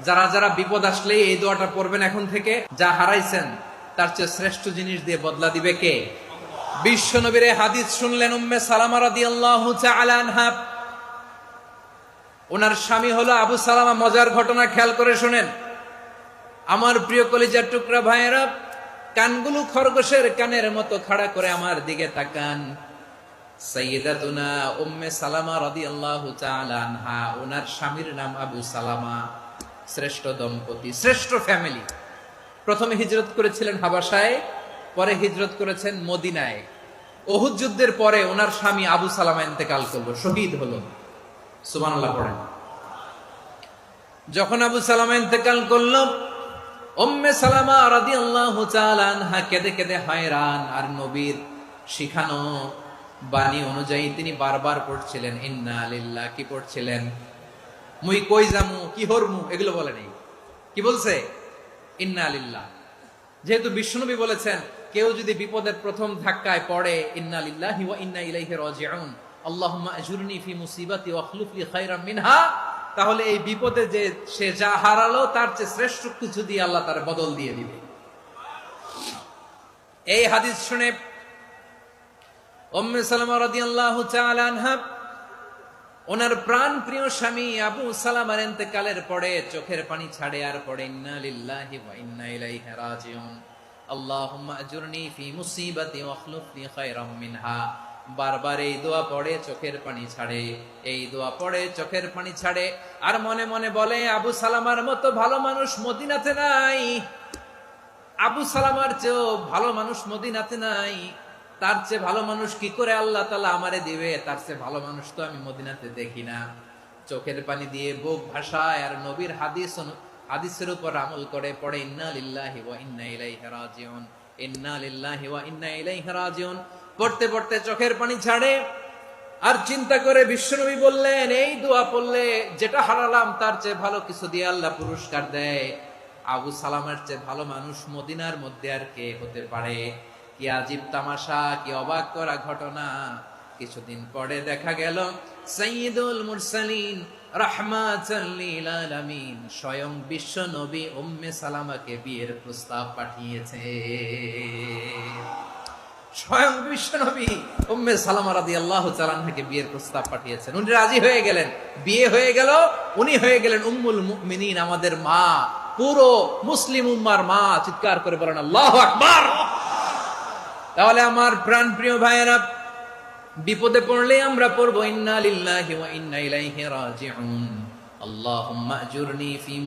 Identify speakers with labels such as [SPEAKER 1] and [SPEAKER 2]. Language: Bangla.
[SPEAKER 1] যারা যারা বিপদ আসলে এই দোয়াটা পড়বেন এখন থেকে, যা হারাইছেন তার চেয়ে শ্রেষ্ঠ জিনিস দিয়ে বদলা দিবে কে? বিশ্ব নবীর হাদিস শুনলেন উম্মে সালামা রাদিয়াল্লাহু তাআলা আনহা। ওনার স্বামী হলো আবু সালামা। মজার ঘটনা খেয়াল করে শুনেন আমার প্রিয় কলিজার টুকরা ভাইয়েরা। কানগুলো খরগোশের কানের মতো খাড়া করে আমার দিকে তাকান। সাইয়্যিদাতুনা উম্মে সালামা রাদিয়াল্লাহু তাআলা আনহা, ওনার স্বামীর নাম আবু সালামা। শ্রেষ্ঠ দম্পতি, শ্রেষ্ঠ ফ্যামিলি। প্রথমে হিজরত করেছিলেন হাবাসায়, পরে হিজরত করেছেন মদিনায়। উহুদ যুদ্ধের পরে ওনার স্বামী আবু সালামা ইন্তেকাল করলো, শহীদ হলো। সুবহানাল্লাহ পড়েন। যখন আবু সালামা ইন্তেকাল করলো, উম্মে সালামা রাদিয়াল্লাহু তাআলা আনহা কেঁদে কেঁদে হয়রান। আর নবীর শিখানো বাণী অনুযায়ী তিনি বারবার পড়ছিলেন ইন্না লিল্লাহ। কি পড়ছিলেন? মুই কই যামু, কি হরমু, এগুলো বলে নেই। কি বলছে? ইন্না লিল্লাহ। যেহেতু বিশ্বনবী বলেছেন কেউ যদি বিপদের প্রথম ধাক্কায় পড়ে ইন্না লিল্লাহি ওয়া ইন্না ইলাইহি রাজিউন, আল্লাহুম্মা আজুরনি ফি মুসিবাতি ওয়া আখলুফ লি খায়রাম মিনহা, তাহলে এই বিপদে যে সে যা হারালো তার চেয়ে শ্রেষ্ঠ কিছু দিয়ে আল্লাহ তার বদল দিয়ে দিবে। এই হাদিস শুনে উম্মে সালামা রাদিয়াল্লাহু তাআলা আনহা ওনার প্রাণ প্রিয় স্বামী আবু সালামার ইন্তেকালের পরে চোখের পানি ছাড়ে আর পড়ে ইন্না লিল্লাহি ওয়া ইন্না ইলাইহি রাজিউন, আল্লাহুম্মা আজুরনি ফি মুসিবাতি ওয়া আখলুফ লি খায়রাম মিনহা। বারবার এই দোয়া পড়ে চোখের পানি ছাড়ে, এই দোয়া পড়ে চোখের পানি ছাড়ে। আর মনে মনে বলে আবু সালামার মতো ভালো মানুষ মদিনাতে নাই, আবু সালামার চেয়েও ভালো মানুষ মদিনাতে নাই। তার চেয়ে ভালো মানুষ কি করে আল্লাহ তাআলা আমারে দিবে? তার চেয়ে ভালো মানুষ তো আমি মদিনাতে দেখি না। চোখের পানি দিয়ে বুক ভাসায় আর নবীর হাদিসের উপর আমল করে পড়ে ইন্না লিল্লাহি ওয়া ইন্না ইলাইহি রাজিউন, ইন্না লিল্লাহি ওয়া ইন্না ইলাইহি রাজিউন। পড়তে পড়তে চোখের পানি ছাড়ে আর চিন্তা করে বিশ্বনবী বললেন এই দোয়া পড়লে যেটা হারালাম তার চেয়ে ভালো কিছু দিয়ে আল্লাহ পুরস্কার দেয়। আবু সালামার চেয়ে ভালো মানুষ মদিনার মধ্যে আর কে হতে পারে? কি আজীব তামাশা, কি অবাক করা ঘটনা। কিছুদিন পরে দেখা গেল সাইয়্যিদুল মুরসালিন রাহমাতাল লিল আলামিন স্বয়ং বিশ্ব নবী উম্মে সালামাকে বিয়ের প্রস্তাব পাঠিয়েছে। স্বয়ং বিশ্ব নবী উম্মে সালামা রাদিয়াল্লাহু তাআলা আনহাকে বিয়ের প্রস্তাব পাঠিয়েছেন। উনি রাজি হয়ে গেলেন, বিয়ে হয়ে গেল। উনি হয়ে গেলেন উম্মুল মুমিনিন, আমাদের মা, পুরো মুসলিম উম্মার মা। চিৎকার করে বলেন আল্লাহু আকবার। তাহলে আমার প্রাণ প্রিয় ভাইয়েরা, বিপদে পড়লে আমরা পড়বো ইন্না লিল্লাহি ওয়া ইন্না ইলাইহি রাজিউন, আল্লাহুম্মা আজুরনি ফি